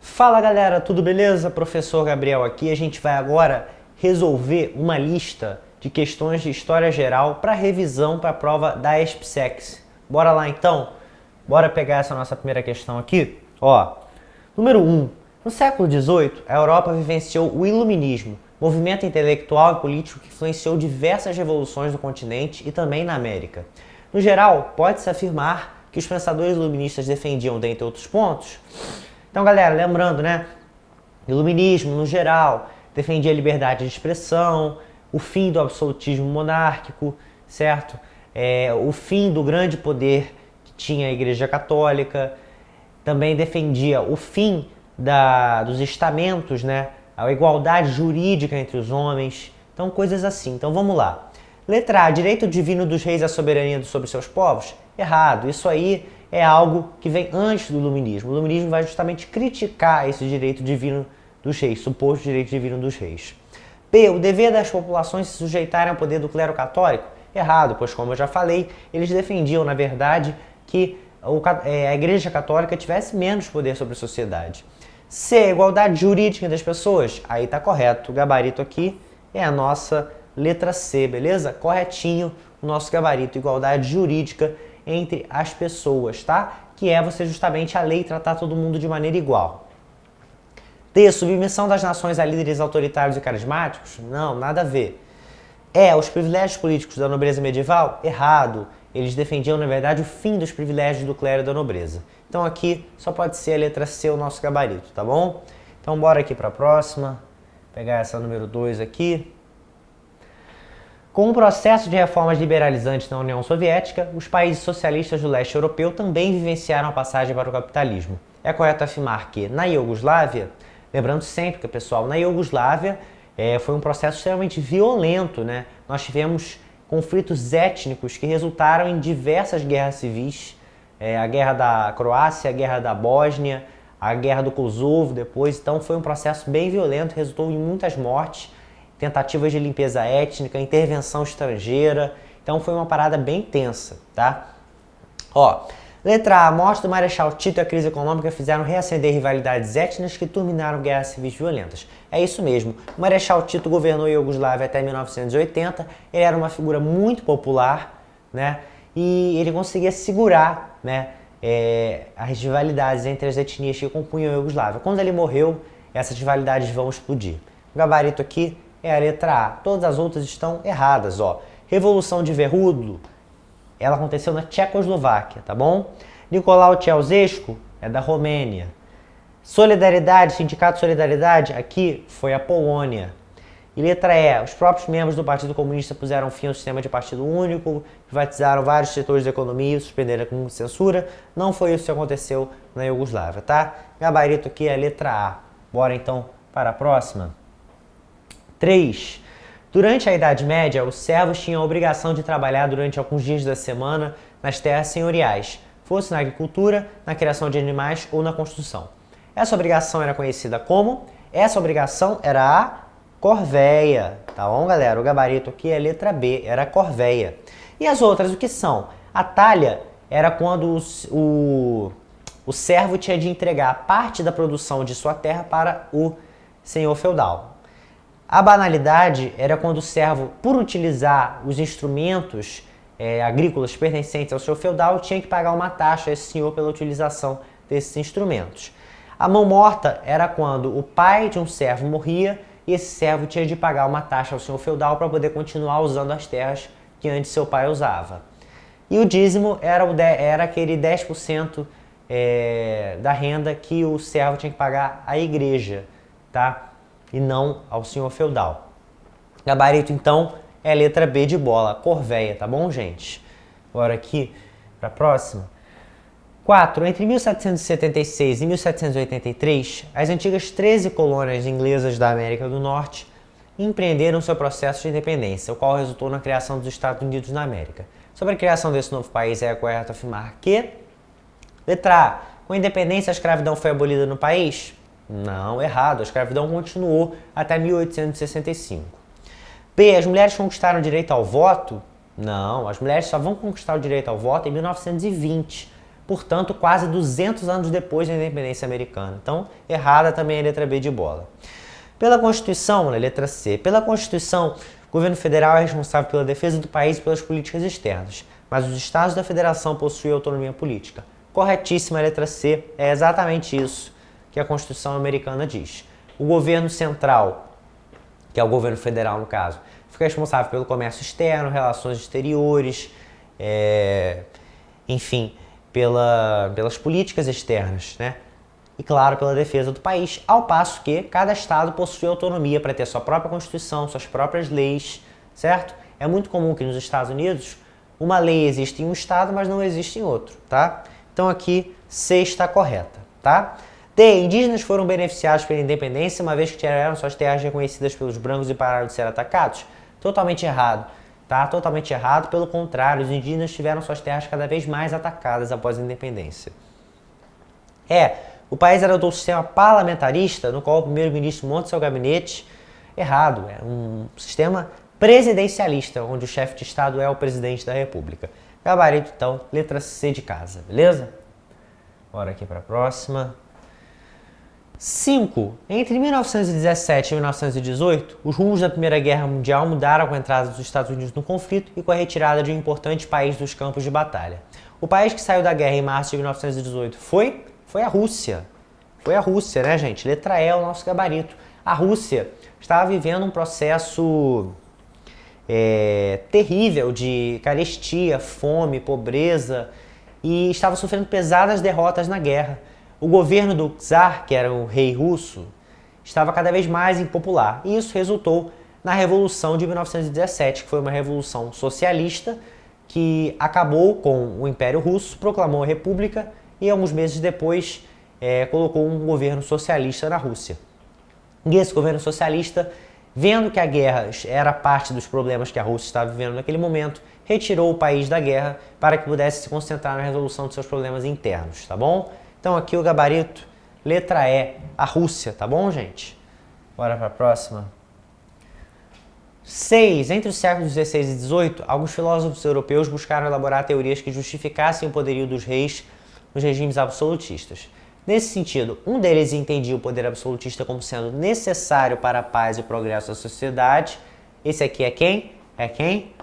Fala galera, tudo beleza? Professor Gabriel aqui. A gente vai agora resolver uma lista de questões de história geral para revisão para a prova da ESPSEX. Bora lá então? Bora pegar essa nossa primeira questão aqui? Ó, número 1. No século XVIII, a Europa vivenciou o Iluminismo, movimento intelectual e político que influenciou diversas revoluções no continente e também na América. No geral, pode-se afirmar que os pensadores iluministas defendiam, dentre outros pontos. Então, galera, lembrando, né? Iluminismo, no geral, defendia a liberdade de expressão, o fim do absolutismo monárquico, certo? O fim do grande poder que tinha a Igreja Católica. Também defendia o fim dos estamentos, né? A igualdade jurídica entre os homens. Então, coisas assim. Então, vamos lá. Letra A. Direito divino dos reis à soberania sobre seus povos? Errado. Isso aí é algo que vem antes do iluminismo. O iluminismo vai justamente criticar esse direito divino dos reis, suposto direito divino dos reis. B. O dever das populações se sujeitarem ao poder do clero católico? Errado, pois como eu já falei, eles defendiam, na verdade, que a Igreja Católica tivesse menos poder sobre a sociedade. C. A igualdade jurídica das pessoas? Aí tá correto. O gabarito aqui é a nossa letra C, beleza? Corretinho o nosso gabarito, igualdade jurídica entre as pessoas, tá? Que é você justamente a lei tratar todo mundo de maneira igual. D. Submissão das nações a líderes autoritários e carismáticos? Não, nada a ver. E. Os privilégios políticos da nobreza medieval? Errado. Eles defendiam, na verdade, o fim dos privilégios do clero e da nobreza. Então aqui só pode ser a letra C o nosso gabarito, tá bom? Então bora aqui para a próxima. Pegar essa número 2 aqui. Com o processo de reformas liberalizantes na União Soviética, os países socialistas do leste europeu também vivenciaram a passagem para o capitalismo. É correto afirmar que, na Iugoslávia, lembrando sempre que, pessoal, na Iugoslávia foi um processo extremamente violento, né? Nós tivemos conflitos étnicos que resultaram em diversas guerras civis, a guerra da Croácia, a guerra da Bósnia, a guerra do Kosovo depois. Então foi um processo bem violento, resultou em muitas mortes, tentativas de limpeza étnica, intervenção estrangeira. Então foi uma parada bem tensa, tá? Ó, letra A. A morte do Marechal Tito e a crise econômica fizeram reacender rivalidades étnicas que terminaram guerras civis violentas. É isso mesmo. O Marechal Tito governou a Iugoslávia até 1980. Ele era uma figura muito popular, né? E ele conseguia segurar, né, as rivalidades entre as etnias que compunham a Iugoslávia. Quando ele morreu, essas rivalidades vão explodir. O gabarito aqui é a letra A. Todas as outras estão erradas, ó. Revolução de Verrudo, ela aconteceu na Tchecoslováquia, tá bom? Nicolau Ceausescu é da Romênia. Solidariedade, Sindicato Solidariedade, aqui foi a Polônia. E letra E. Os próprios membros do Partido Comunista puseram fim ao sistema de partido único, privatizaram vários setores da economia, suspenderam com censura. Não foi isso que aconteceu na Iugoslávia, tá? Gabarito aqui é a letra A. Bora então para a próxima. 3. Durante a Idade Média, os servos tinham a obrigação de trabalhar durante alguns dias da semana nas terras senhoriais, fosse na agricultura, na criação de animais ou na construção. Essa obrigação era conhecida como? Essa obrigação era a corveia, tá bom, galera? O gabarito aqui é a letra B, era a corveia. E as outras, o que são? A talha era quando o servo tinha de entregar parte da produção de sua terra para o senhor feudal. A banalidade era quando o servo, por utilizar os instrumentos agrícolas pertencentes ao senhor feudal, tinha que pagar uma taxa a esse senhor pela utilização desses instrumentos. A mão morta era quando o pai de um servo morria e esse servo tinha de pagar uma taxa ao senhor feudal para poder continuar usando as terras que antes seu pai usava. E o dízimo era aquele 10% da renda que o servo tinha que pagar à igreja, tá? E não ao senhor feudal. Gabarito, então, é a letra B de bola, corveia, tá bom, gente? Agora aqui, para a próxima. 4. Entre 1776 e 1783, as antigas 13 colônias inglesas da América do Norte empreenderam seu processo de independência, o qual resultou na criação dos Estados Unidos da América. Sobre a criação desse novo país, é correto afirmar que... Letra A. Com a independência, a escravidão foi abolida no país? Não, errado. A escravidão continuou até 1865. B. As mulheres conquistaram o direito ao voto? Não, as mulheres só vão conquistar o direito ao voto em 1920, portanto, quase 200 anos depois da independência americana. Então, errada também a letra B de bola. Pela Constituição, a letra C, pela Constituição, o governo federal é responsável pela defesa do país e pelas políticas externas, mas os estados da federação possuem autonomia política. Corretíssima a letra C, é exatamente isso que a Constituição americana diz. O governo central, que é o governo federal no caso, fica responsável pelo comércio externo, relações exteriores, enfim, pelas políticas externas, né? E claro, pela defesa do país, ao passo que cada estado possui autonomia para ter sua própria Constituição, suas próprias leis, certo? É muito comum que nos Estados Unidos uma lei existe em um estado, mas não existe em outro, tá? Então aqui C está correta, tá? D. Indígenas foram beneficiados pela independência, uma vez que tiveram suas terras reconhecidas pelos brancos e pararam de ser atacados? Totalmente errado, tá? Totalmente errado, pelo contrário, os indígenas tiveram suas terras cada vez mais atacadas após a independência. O país adotou um sistema parlamentarista, no qual o primeiro-ministro monta seu gabinete. Errado, é um sistema presidencialista, onde o chefe de Estado é o presidente da República. Gabarito, então, letra C de casa, beleza? Bora aqui para a próxima. 5. Entre 1917 e 1918, os rumos da Primeira Guerra Mundial mudaram com a entrada dos Estados Unidos no conflito e com a retirada de um importante país dos campos de batalha. O país que saiu da guerra em março de 1918 foi a Rússia. Foi a Rússia, né, gente? Letra E é o nosso gabarito. A Rússia estava vivendo um processo terrível de carestia, fome, pobreza e estava sofrendo pesadas derrotas na guerra. O governo do czar, que era o rei russo, estava cada vez mais impopular e isso resultou na Revolução de 1917, que foi uma revolução socialista que acabou com o Império Russo, proclamou a República e alguns meses depois colocou um governo socialista na Rússia. E esse governo socialista, vendo que a guerra era parte dos problemas que a Rússia estava vivendo naquele momento, retirou o país da guerra para que pudesse se concentrar na resolução de seus problemas internos, tá bom? Então aqui o gabarito, letra E, a Rússia, tá bom, gente? Bora para a próxima. 6. Entre os séculos XVI e XVIII, alguns filósofos europeus buscaram elaborar teorias que justificassem o poderio dos reis nos regimes absolutistas. Nesse sentido, um deles entendia o poder absolutista como sendo necessário para a paz e o progresso da sociedade. Esse aqui é quem?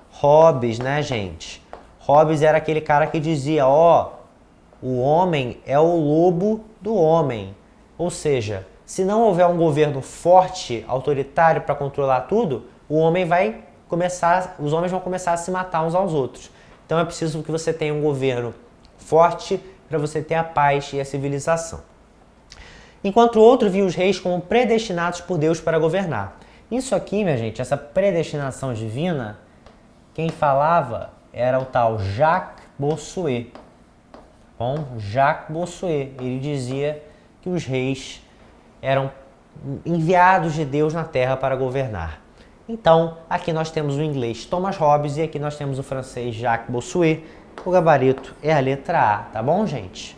Hobbes, né, gente? Hobbes era aquele cara que dizia, o homem é o lobo do homem. Ou seja, se não houver um governo forte, autoritário para controlar tudo, os homens vão começar a se matar uns aos outros. Então é preciso que você tenha um governo forte para você ter a paz e a civilização. Enquanto o outro via os reis como predestinados por Deus para governar. Isso aqui, minha gente, essa predestinação divina, quem falava era o tal Jacques Bossuet. Jacques Bossuet, ele dizia que os reis eram enviados de Deus na Terra para governar. Então, aqui nós temos o inglês Thomas Hobbes e aqui nós temos o francês Jacques Bossuet. O gabarito é a letra A, tá bom, gente?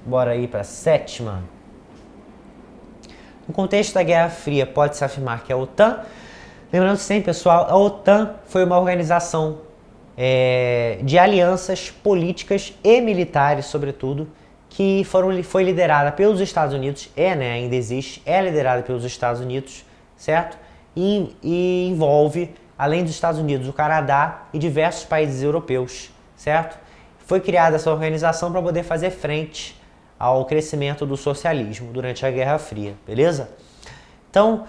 Bora aí para a sétima. No contexto da Guerra Fria, pode-se afirmar que a OTAN, lembrando sempre, pessoal, a OTAN foi uma organização de alianças políticas e militares, sobretudo, que foi liderada pelos Estados Unidos, ainda existe, é liderada pelos Estados Unidos, certo? E envolve, além dos Estados Unidos, o Canadá e diversos países europeus, certo? Foi criada essa organização para poder fazer frente ao crescimento do socialismo durante a Guerra Fria, beleza? Então,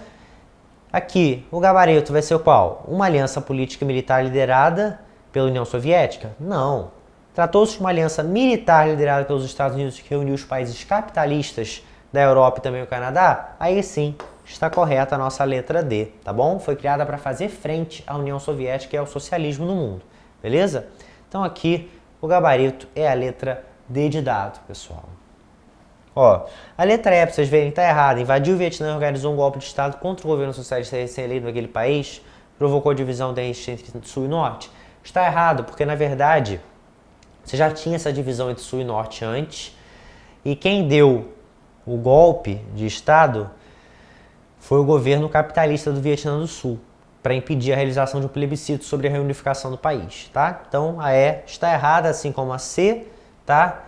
aqui, o gabarito vai ser qual? Uma aliança política e militar liderada pela União Soviética? Não. Tratou-se de uma aliança militar liderada pelos Estados Unidos que reuniu os países capitalistas da Europa e também o Canadá? Aí sim, está correta a nossa letra D, tá bom? Foi criada para fazer frente à União Soviética e ao socialismo no mundo, beleza? Então aqui, o gabarito é a letra D de dado, pessoal. A letra E, para vocês verem, está errada. Invadiu o Vietnã e organizou um golpe de Estado contra o governo socialista recém-eleito naquele país, provocou divisão da entre Sul e Norte. Está errado, porque na verdade você já tinha essa divisão entre Sul e Norte antes, e quem deu o golpe de Estado foi o governo capitalista do Vietnã do Sul, para impedir a realização de um plebiscito sobre a reunificação do país, tá? Então a E está errada, assim como a C, tá?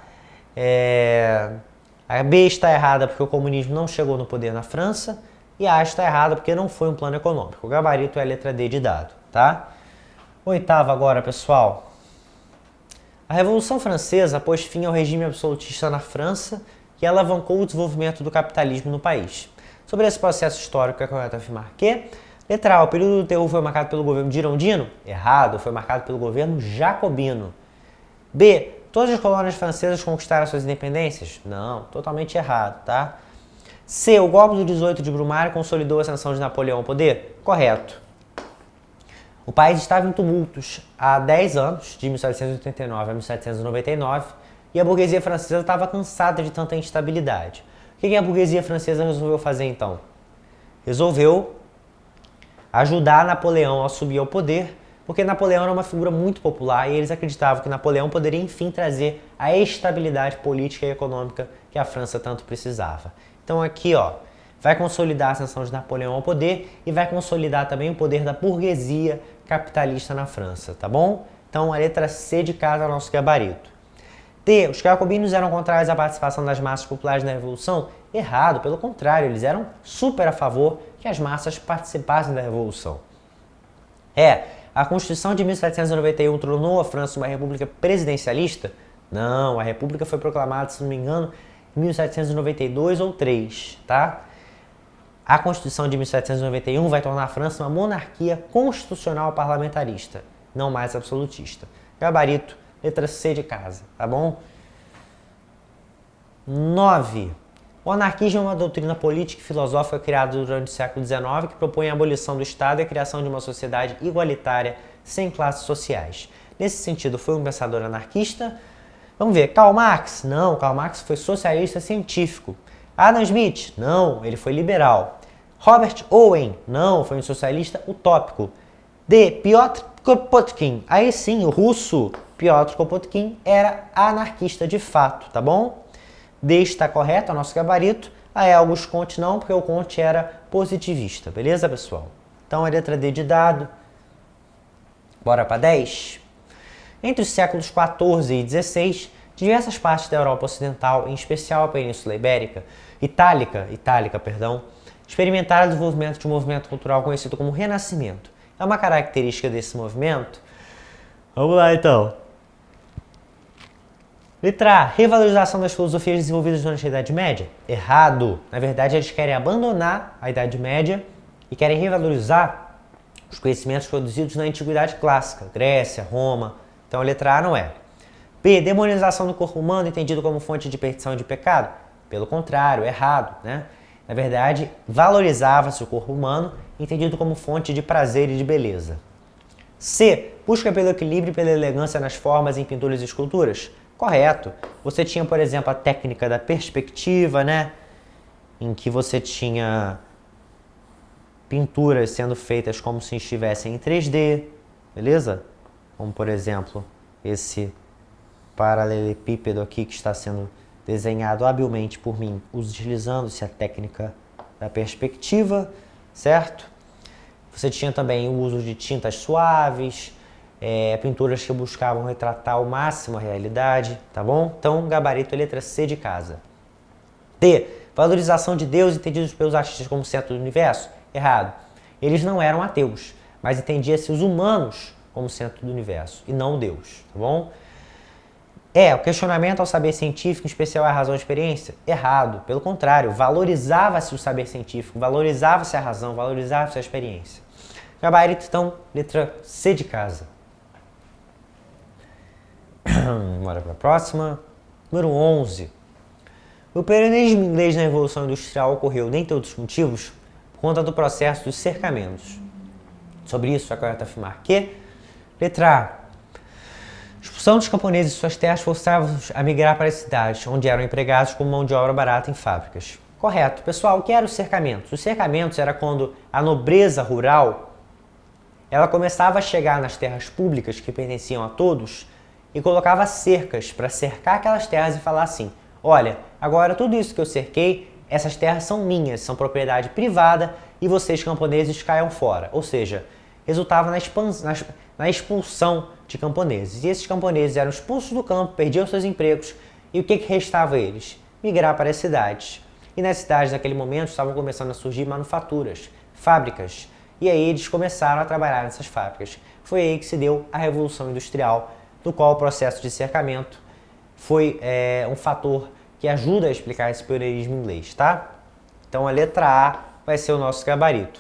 A B está errada porque o comunismo não chegou no poder na França e a A está errada porque não foi um plano econômico. O gabarito é a letra D de dado, tá? Oitava agora, pessoal. A Revolução Francesa pôs fim ao regime absolutista na França e alavancou o desenvolvimento do capitalismo no país. Sobre esse processo histórico, é correto afirmar que letra A, o período do terror foi marcado pelo governo girondino? Errado, foi marcado pelo governo jacobino. B, todas as colônias francesas conquistaram suas independências? Não, totalmente errado, tá? C, o golpe do 18 de Brumário consolidou a ascensão de Napoleão ao poder? Correto. O país estava em tumultos há 10 anos, de 1789 a 1799, e a burguesia francesa estava cansada de tanta instabilidade. O que a burguesia francesa resolveu fazer então? Resolveu ajudar Napoleão a subir ao poder, porque Napoleão era uma figura muito popular e eles acreditavam que Napoleão poderia enfim trazer a estabilidade política e econômica que a França tanto precisava. Então aqui, ó, vai consolidar a ascensão de Napoleão ao poder e vai consolidar também o poder da burguesia capitalista na França, tá bom? Então a letra C de casa é o nosso gabarito. D, os jacobinos eram contrários à participação das massas populares na Revolução? Errado, pelo contrário, eles eram super a favor que as massas participassem da Revolução. A Constituição de 1791 tornou a França uma república presidencialista? Não, a república foi proclamada, se não me engano, em 1792 ou 3, tá? A Constituição de 1791 vai tornar a França uma monarquia constitucional parlamentarista, não mais absolutista. Gabarito, letra C de casa, tá bom? 9. O anarquismo é uma doutrina política e filosófica criada durante o século XIX que propõe a abolição do Estado e a criação de uma sociedade igualitária, sem classes sociais. Nesse sentido, foi um pensador anarquista? Vamos ver, Karl Marx? Não, Karl Marx foi socialista científico. Adam Smith? Não, ele foi liberal. Robert Owen? Não, foi um socialista utópico. D. Piotr Kropotkin? Aí sim, o russo Piotr Kropotkin era anarquista de fato, tá bom? D está correto, é o nosso gabarito. A E, Auguste Comte não, porque o Comte era positivista, beleza, pessoal? Então a letra D de dado. Bora para 10. Entre os séculos XIV e XVI, diversas partes da Europa Ocidental, em especial a Península Ibérica, Itálica, experimentaram o desenvolvimento de um movimento cultural conhecido como Renascimento. É uma característica desse movimento? Vamos lá então. Letra A, revalorização das filosofias desenvolvidas durante a Idade Média? Errado. Na verdade, eles querem abandonar a Idade Média e querem revalorizar os conhecimentos produzidos na Antiguidade Clássica, Grécia, Roma. Então a letra A não é. B, demonização do corpo humano entendido como fonte de perdição e de pecado? Pelo contrário, errado, né? Na verdade, valorizava-se o corpo humano entendido como fonte de prazer e de beleza. C, busca pelo equilíbrio e pela elegância nas formas em pinturas e esculturas? Correto. Você tinha, por exemplo, a técnica da perspectiva, né? Em que você tinha pinturas sendo feitas como se estivessem em 3D, beleza? Como, por exemplo, esse paralelepípedo aqui que está sendo desenhado habilmente por mim, utilizando-se a técnica da perspectiva, certo? Você tinha também o uso de tintas suaves, pinturas que buscavam retratar ao máximo a realidade, tá bom? Então, gabarito é letra C de casa. D, valorização de Deus entendidos pelos artistas como centro do universo? Errado. Eles não eram ateus, mas entendia-se os humanos como centro do universo e não Deus, tá bom? O questionamento ao saber científico, em especial à razão e experiência? Errado. Pelo contrário, valorizava-se o saber científico, valorizava-se a razão, valorizava-se a experiência. Gabarito, então, letra C de casa. Bora para a próxima. Número 11. O pioneirismo inglês na Revolução Industrial ocorreu, dentre outros motivos, por conta do processo dos cercamentos. Sobre isso, é correto afirmar que, letra A, a expulsão dos camponeses de suas terras forçava-os a migrar para as cidades, onde eram empregados como mão de obra barata em fábricas. Correto. Pessoal, o que eram os cercamentos? Os cercamentos era quando a nobreza rural ela começava a chegar nas terras públicas que pertenciam a todos e colocava cercas para cercar aquelas terras e falar assim: olha, agora tudo isso que eu cerquei, essas terras são minhas, são propriedade privada e vocês camponeses caiam fora. Ou seja, resultava na expulsão de camponeses. E esses camponeses eram expulsos do campo, perdiam seus empregos, e o que restava a eles? Migrar para as cidades. E nas cidades, naquele momento, estavam começando a surgir manufaturas, fábricas, e aí eles começaram a trabalhar nessas fábricas. Foi aí que se deu a Revolução Industrial, do qual o processo de cercamento foi um fator que ajuda a explicar esse pioneirismo inglês, tá? Então a letra A vai ser o nosso gabarito,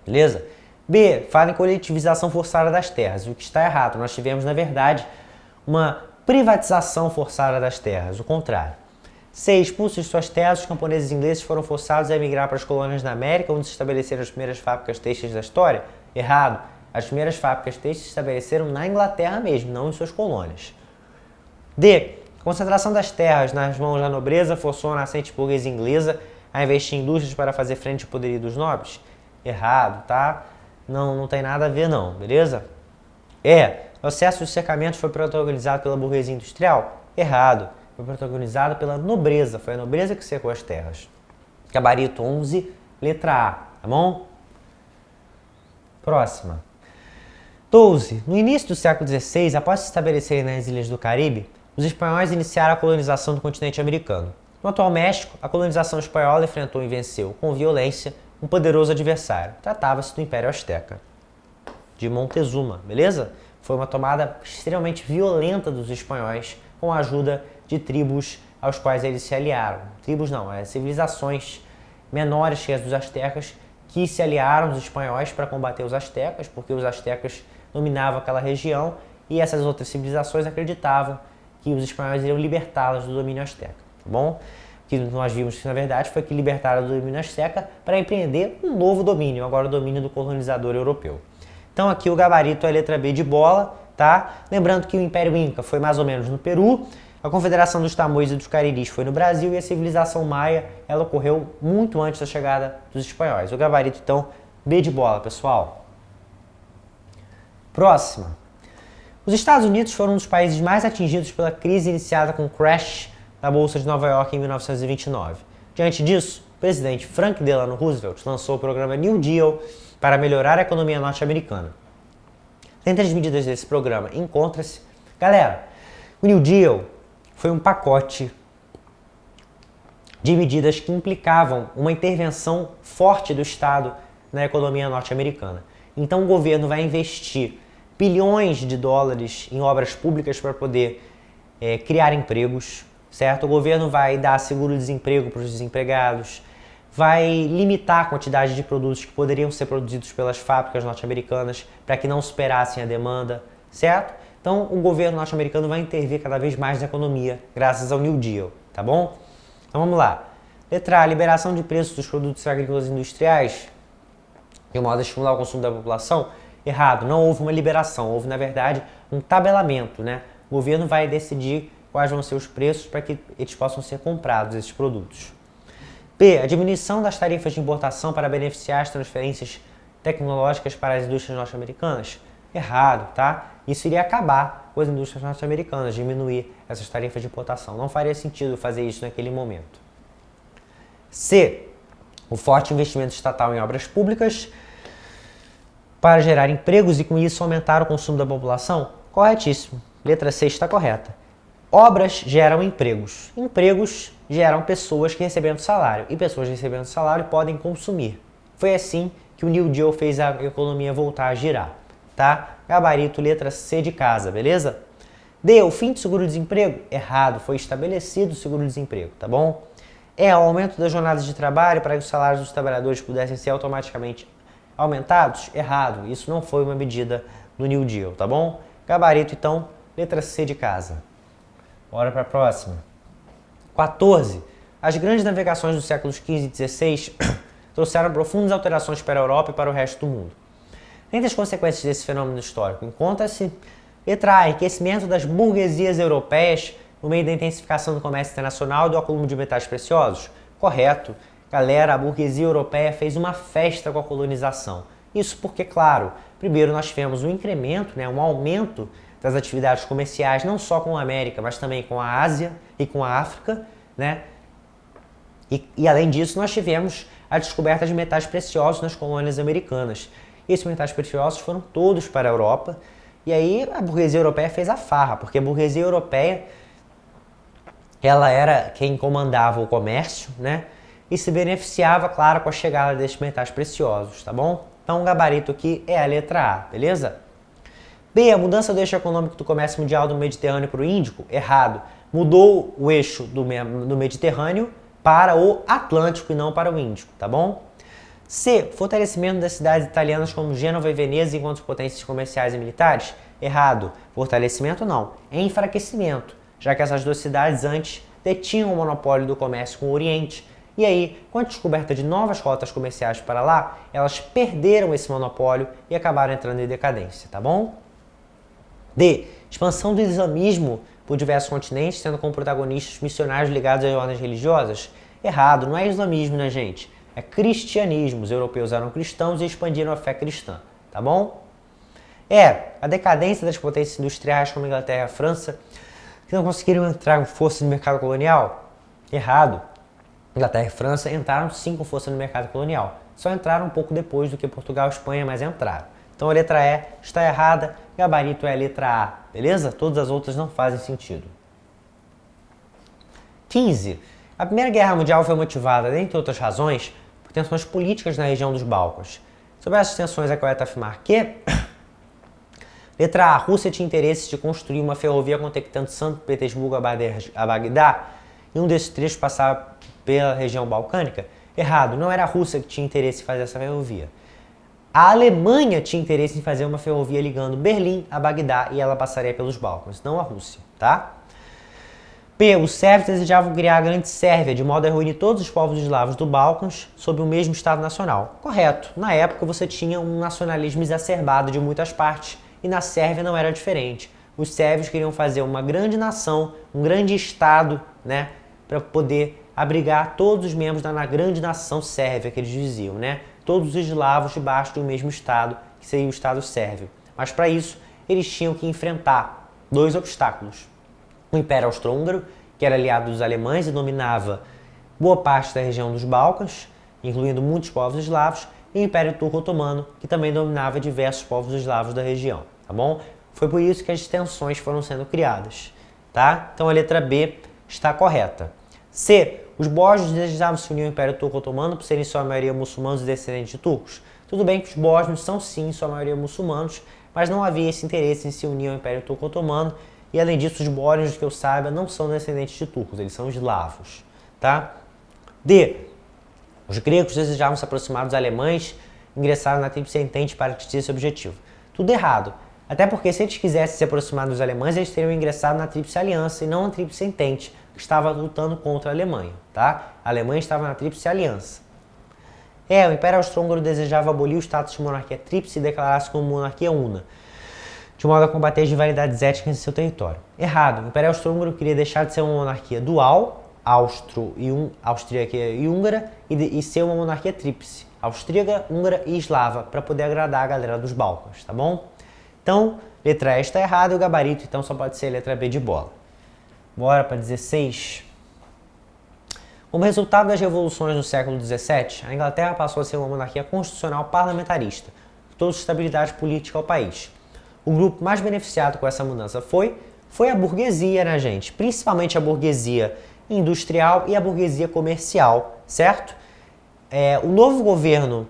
beleza? B, fala em coletivização forçada das terras, o que está errado. Nós tivemos, na verdade, uma privatização forçada das terras, o contrário. C, expulsos de suas terras, os camponeses ingleses foram forçados a emigrar para as colônias da América, onde se estabeleceram as primeiras fábricas têxteis da história. Errado. As primeiras fábricas têxteis se estabeleceram na Inglaterra mesmo, não em suas colônias. D, a concentração das terras nas mãos da nobreza forçou a nascente burguesia inglesa a investir em indústrias para fazer frente ao poderio dos nobres. Errado, tá? Não tem nada a ver não, beleza? E, o processo de cercamento foi protagonizado pela burguesia industrial. Errado. Foi protagonizado pela nobreza. Foi a nobreza que cercou as terras. Gabarito 11, letra A, tá bom? Próxima. 12. No início do século XVI, após se estabelecerem nas ilhas do Caribe, os espanhóis iniciaram a colonização do continente americano. No atual México, a colonização espanhola enfrentou e venceu, com violência, um poderoso adversário. Tratava-se do Império Azteca, de Montezuma, beleza? Foi uma tomada extremamente violenta dos espanhóis, com a ajuda de tribos aos quais eles se aliaram. Tribos não, civilizações menores que as dos astecas, que se aliaram aos espanhóis para combater os astecas, porque os astecas dominavam aquela região e essas outras civilizações acreditavam que os espanhóis iriam libertá-las do domínio asteca, tá bom? O que nós vimos que, na verdade, foi que libertaram do domínio asteca para empreender um novo domínio, agora o domínio do colonizador europeu. Então aqui o gabarito é a letra B de bola, tá? Lembrando que o Império Inca foi mais ou menos no Peru, a Confederação dos Tamoios e dos Cariris foi no Brasil e a civilização maia, ela ocorreu muito antes da chegada dos espanhóis. O gabarito, então, B de bola, pessoal. Próxima. Os Estados Unidos foram um dos países mais atingidos pela crise iniciada com o crash da Bolsa de Nova York em 1929. Diante disso, o presidente Franklin Delano Roosevelt lançou o programa New Deal para melhorar a economia norte-americana. Dentre as medidas desse programa encontra-se... Galera, o New Deal foi um pacote de medidas que implicavam uma intervenção forte do Estado na economia norte-americana. Então o governo vai investir bilhões de dólares em obras públicas para poder criar empregos, certo? O governo vai dar seguro-desemprego para os desempregados, vai limitar a quantidade de produtos que poderiam ser produzidos pelas fábricas norte-americanas para que não superassem a demanda, certo? Então, o governo norte-americano vai intervir cada vez mais na economia, graças ao New Deal, tá bom? Então, vamos lá. Letra A, liberação de preços dos produtos agrícolas e industriais, de modo a estimular o consumo da população. Errado, não houve uma liberação, houve, na verdade, um tabelamento, né? O governo vai decidir quais vão ser os preços para que eles possam ser comprados, esses produtos. B, a diminuição das tarifas de importação para beneficiar as transferências tecnológicas para as indústrias norte-americanas. Errado, tá? Isso iria acabar com as indústrias norte-americanas, diminuir essas tarifas de importação. Não faria sentido fazer isso naquele momento. C, o forte investimento estatal em obras públicas para gerar empregos e com isso aumentar o consumo da população. Corretíssimo. Letra C está correta. Obras geram empregos. Empregos geram pessoas que recebendo salário. E pessoas recebendo salário podem consumir. Foi assim que o New Deal fez a economia voltar a girar. Tá? Gabarito, letra C de casa, beleza? D, o fim do seguro-desemprego? Errado, foi estabelecido o seguro-desemprego, tá bom? E, o aumento das jornadas de trabalho para que os salários dos trabalhadores pudessem ser automaticamente aumentados? Errado, isso não foi uma medida do New Deal, tá bom? Gabarito, então, letra C de casa. Bora para a próxima. 14. As grandes navegações dos séculos XV e XVI trouxeram profundas alterações para a Europa e para o resto do mundo. Dentre as consequências desse fenômeno histórico, encontra-se letra A, enriquecimento das burguesias europeias no meio da intensificação do comércio internacional e do acúmulo de metais preciosos. Correto. Galera, a burguesia europeia fez uma festa com a colonização. Isso porque, claro, primeiro nós tivemos um incremento, um aumento das atividades comerciais, não só com a América, mas também com a Ásia e com a África, né? E além disso, nós tivemos a descoberta de metais preciosos nas colônias americanas. E esses metais preciosos foram todos para a Europa. E aí a burguesia europeia fez a farra, porque a burguesia europeia ela era quem comandava o comércio, né? E se beneficiava, claro, com a chegada desses metais preciosos, tá bom? Então o gabarito aqui é a letra A, beleza? B, a mudança do eixo econômico do comércio mundial do Mediterrâneo para o Índico, errado. Mudou o eixo do Mediterrâneo para o Atlântico e não para o Índico, tá bom? C, fortalecimento das cidades italianas como Gênova e Veneza enquanto potências comerciais e militares, errado. Fortalecimento não, é enfraquecimento, já que essas duas cidades antes detinham o monopólio do comércio com o Oriente. E aí, com a descoberta de novas rotas comerciais para lá, elas perderam esse monopólio e acabaram entrando em decadência, tá bom? D, expansão do islamismo por diversos continentes, tendo como protagonistas missionários ligados às ordens religiosas? Errado, não é islamismo, né, gente? É cristianismo. Os europeus eram cristãos e expandiram a fé cristã, tá bom? A decadência das potências industriais como a Inglaterra e a França, que não conseguiram entrar com força no mercado colonial? Errado. Inglaterra e França entraram sim com força no mercado colonial. Só entraram um pouco depois do que Portugal e Espanha, mas entraram. Então a letra E está errada, gabarito é a letra A, beleza? Todas as outras não fazem sentido. 15. A Primeira Guerra Mundial foi motivada, dentre outras razões, por tensões políticas na região dos Balcãs. Sobre essas tensões é correto afirmar que... Letra A. A Rússia tinha interesse de construir uma ferrovia conectando São Petersburgo a Bagdá e um desses trechos passava pela região balcânica? Errado, não era a Rússia que tinha interesse em fazer essa ferrovia. A Alemanha tinha interesse em fazer uma ferrovia ligando Berlim a Bagdá e ela passaria pelos Balcãs, não a Rússia, tá? P. Os sérvios desejavam criar a Grande Sérvia, de modo a reunir todos os povos eslavos do Balcãs sob o mesmo Estado Nacional. Correto. Na época você tinha um nacionalismo exacerbado de muitas partes e na Sérvia não era diferente. Os sérvios queriam fazer uma grande nação, um grande Estado, né, para poder abrigar todos os membros da grande nação sérvia que eles diziam, né? Todos os eslavos debaixo do mesmo Estado, que seria o Estado sérvio. Mas para isso, eles tinham que enfrentar dois obstáculos. O Império Austro-Húngaro, que era aliado dos alemães e dominava boa parte da região dos Balcãs, incluindo muitos povos eslavos, e o Império Turco-Otomano, que também dominava diversos povos eslavos da região, tá bom? Foi por isso que as tensões foram sendo criadas, tá? Então a letra B está correta. C. Os bósnios desejavam se unir ao Império Turco-Otomano por serem em sua maioria muçulmanos e descendentes de turcos. Tudo bem que os bósnios são sim, em sua maioria muçulmanos, mas não havia esse interesse em se unir ao Império Turco-Otomano e além disso os bósnios, que eu saiba, não são descendentes de turcos, eles são eslavos, tá? D. Os gregos desejavam se aproximar dos alemães e ingressaram na Tríplice Entente para atingir esse objetivo. Tudo errado. Até porque se eles quisessem se aproximar dos alemães, eles teriam ingressado na Tríplice Aliança e não na Tríplice Entente, que estava lutando contra a Alemanha, tá? A Alemanha estava na Tríplice Aliança. O Império Austro-Húngaro desejava abolir o status de monarquia tríplice e declarar-se como monarquia una, de modo a combater as rivalidades étnicas em seu território. Errado. O Império Austro-Húngaro queria deixar de ser uma monarquia dual, austríaca e húngara, e ser uma monarquia tríplice, austríaca, húngara e eslava, para poder agradar a galera dos Balcãs, tá bom? Então, letra E está errada e o gabarito então só pode ser a letra B de bola. Bora para 16. Como resultado das revoluções no século XVII, a Inglaterra passou a ser uma monarquia constitucional parlamentarista, que trouxe estabilidade política ao país. O grupo mais beneficiado com essa mudança foi a burguesia, né, gente? Principalmente a burguesia industrial e a burguesia comercial, certo? O novo governo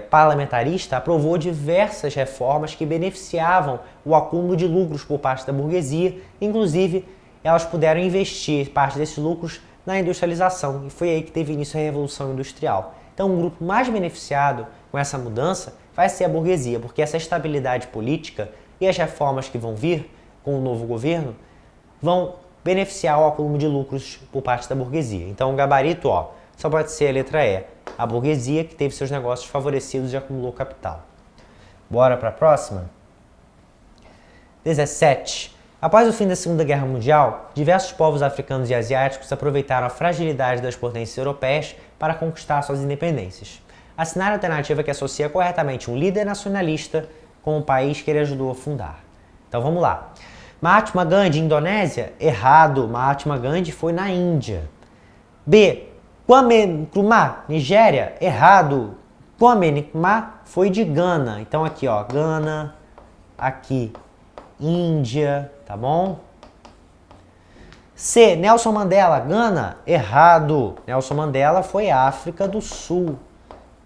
parlamentarista aprovou diversas reformas que beneficiavam o acúmulo de lucros por parte da burguesia, inclusive elas puderam investir parte desses lucros na industrialização, e foi aí que teve início a Revolução Industrial. Então o grupo mais beneficiado com essa mudança vai ser a burguesia, porque essa estabilidade política e as reformas que vão vir com o novo governo vão beneficiar o acúmulo de lucros por parte da burguesia. Então o gabarito, só pode ser a letra E. A burguesia que teve seus negócios favorecidos e acumulou capital. Bora para a próxima? 17. Após o fim da Segunda Guerra Mundial, diversos povos africanos e asiáticos aproveitaram a fragilidade das potências europeias para conquistar suas independências. A cenário alternativa que associa corretamente um líder nacionalista com o país que ele ajudou a fundar. Então vamos lá. Mahatma Gandhi, Indonésia? Errado. Mahatma Gandhi foi na Índia. B. Kwame Nkrumah, Nigéria? Errado. Kwame Nkrumah foi de Gana. Então aqui, ó, Gana, aqui, Índia, tá bom? C. Nelson Mandela, Gana, errado. Nelson Mandela foi África do Sul,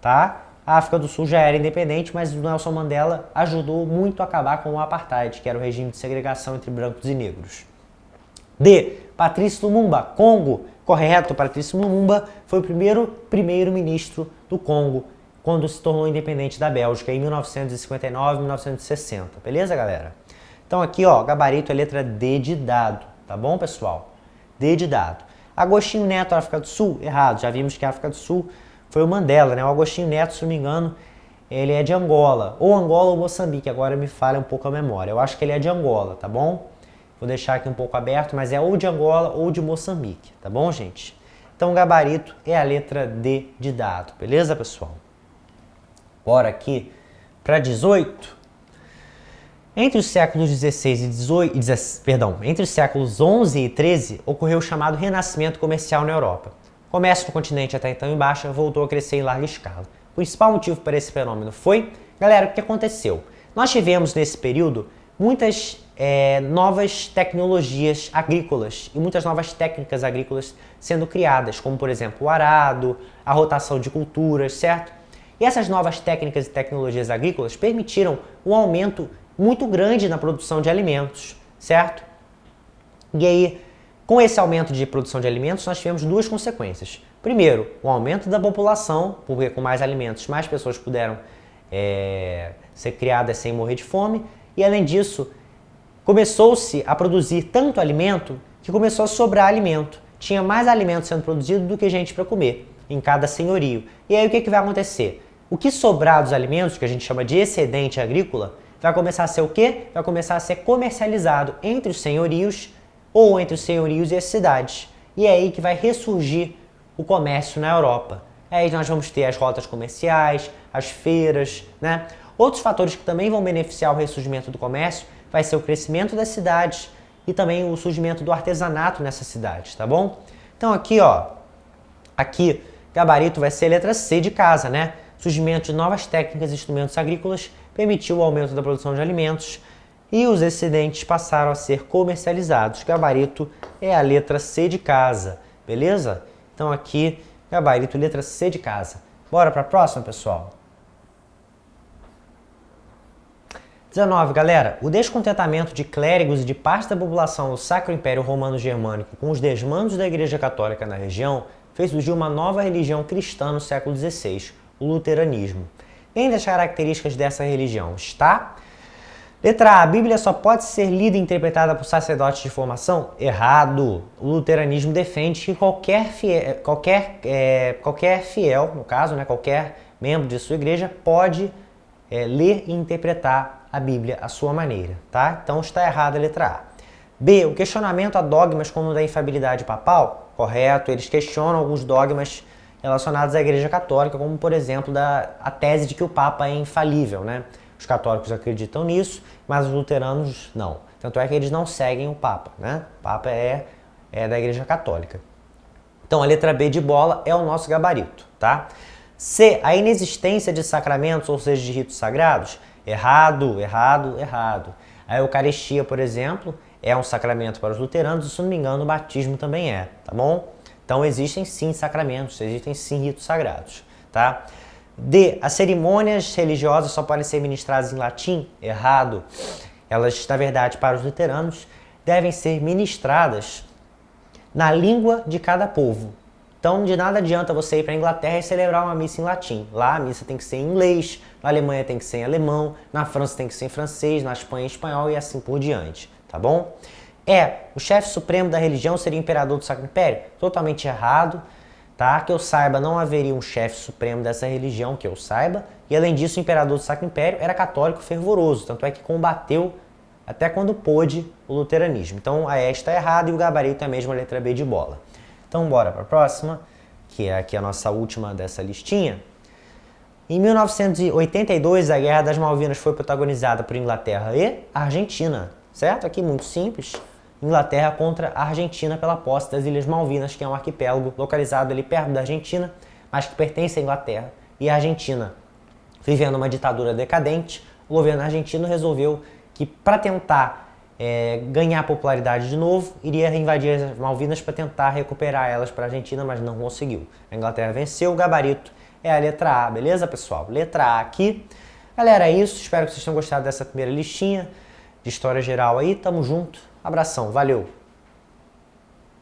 tá? A África do Sul já era independente, mas o Nelson Mandela ajudou muito a acabar com o apartheid, que era o regime de segregação entre brancos e negros. D. Patrice Lumumba, Congo, correto. Patrice Lumumba foi o primeiro-ministro do Congo quando se tornou independente da Bélgica em 1959, 1960. Beleza, galera? Então aqui, ó, gabarito é letra D de dado, tá bom, pessoal? D de dado. Agostinho Neto, África do Sul, errado. Já vimos que a África do Sul foi o Mandela, né? O Agostinho Neto, se não me engano, ele é de Angola. Ou Angola ou Moçambique, agora me falha um pouco a memória. Eu acho que ele é de Angola, tá bom? Vou deixar aqui um pouco aberto, mas é ou de Angola ou de Moçambique, tá bom, gente? Então o gabarito é a letra D de dado, beleza, pessoal? Bora aqui para 18. Entre os séculos 16 e 18, entre os séculos 11 e 13, ocorreu o chamado renascimento comercial na Europa. O comércio no continente até então em baixa voltou a crescer em larga escala. O principal motivo para esse fenômeno foi, galera, o que aconteceu? Nós tivemos nesse período muitas novas tecnologias agrícolas e muitas novas técnicas agrícolas sendo criadas, como por exemplo o arado, a rotação de culturas, certo? E essas novas técnicas e tecnologias agrícolas permitiram um aumento muito grande na produção de alimentos, certo? E aí, com esse aumento de produção de alimentos, nós tivemos duas consequências. Primeiro, o aumento da população, porque com mais alimentos, mais pessoas puderam ser criadas sem morrer de fome. E além disso, começou-se a produzir tanto alimento que começou a sobrar alimento. Tinha mais alimento sendo produzido do que gente para comer em cada senhorio. E aí o que vai acontecer? O que sobrar dos alimentos, que a gente chama de excedente agrícola, vai começar a ser o quê? Vai começar a ser comercializado entre os senhorios ou entre os senhorios e as cidades. E é aí que vai ressurgir o comércio na Europa. Aí nós vamos ter as rotas comerciais, as feiras, né? Outros fatores que também vão beneficiar o ressurgimento do comércio vai ser o crescimento das cidades e também o surgimento do artesanato nessas cidades, tá bom? Então aqui, ó, aqui gabarito vai ser a letra C de casa, né? Surgimento de novas técnicas e instrumentos agrícolas permitiu o aumento da produção de alimentos e os excedentes passaram a ser comercializados. Gabarito é a letra C de casa, beleza? Então aqui, gabarito, letra C de casa. Bora para a próxima, pessoal? 19, galera. O descontentamento de clérigos e de parte da população do Sacro Império Romano Germânico com os desmandos da Igreja Católica na região fez surgir uma nova religião cristã no século XVI, o luteranismo. Dentre as características dessa religião está... Letra A. A Bíblia só pode ser lida e interpretada por sacerdotes de formação? Errado. O luteranismo defende que qualquer fiel, no caso, né, qualquer membro de sua igreja, pode ler e interpretar a Bíblia à sua maneira, tá? Então está errada a letra A. B. O questionamento a dogmas como o da infalibilidade papal? Correto. Eles questionam alguns dogmas relacionados à Igreja Católica, como por exemplo a tese de que o Papa é infalível, né? Os católicos acreditam nisso, mas os luteranos não. Tanto é que eles não seguem o Papa, né? O Papa é da Igreja Católica. Então a letra B de bola é o nosso gabarito, tá? C. A inexistência de sacramentos, ou seja, de ritos sagrados? Errado, errado, errado. A Eucaristia, por exemplo, é um sacramento para os luteranos e, se não me engano, o batismo também é, tá bom? Então existem sim sacramentos, existem sim ritos sagrados, tá? D. As cerimônias religiosas só podem ser ministradas em latim? Errado. Elas, na verdade, para os luteranos, devem ser ministradas na língua de cada povo. Então, de nada adianta você ir para a Inglaterra e celebrar uma missa em latim. Lá a missa tem que ser em inglês, na Alemanha tem que ser em alemão, na França tem que ser em francês, na Espanha em espanhol e assim por diante, tá bom? O chefe supremo da religião seria o imperador do Sacro Império? Totalmente errado, tá? Que eu saiba, não haveria um chefe supremo dessa religião, que eu saiba. E além disso, o imperador do Sacro Império era católico fervoroso, tanto é que combateu até quando pôde o luteranismo. Então a E está errada e o gabarito é mesmo a letra B de bola. Então bora para a próxima, que é aqui a nossa última dessa listinha. Em 1982, a Guerra das Malvinas foi protagonizada por Inglaterra e Argentina, certo? Aqui muito simples. Inglaterra contra a Argentina pela posse das Ilhas Malvinas, que é um arquipélago localizado ali perto da Argentina, mas que pertence à Inglaterra. e a Argentina vivendo uma ditadura decadente, o governo argentino resolveu que para tentar ganhar popularidade de novo, iria invadir as Malvinas para tentar recuperar elas para a Argentina, mas não conseguiu. A Inglaterra venceu, o gabarito é a letra A, beleza, pessoal? Letra A aqui. Galera, é isso. Espero que vocês tenham gostado dessa primeira listinha de história geral aí. Tamo junto. Abração, valeu!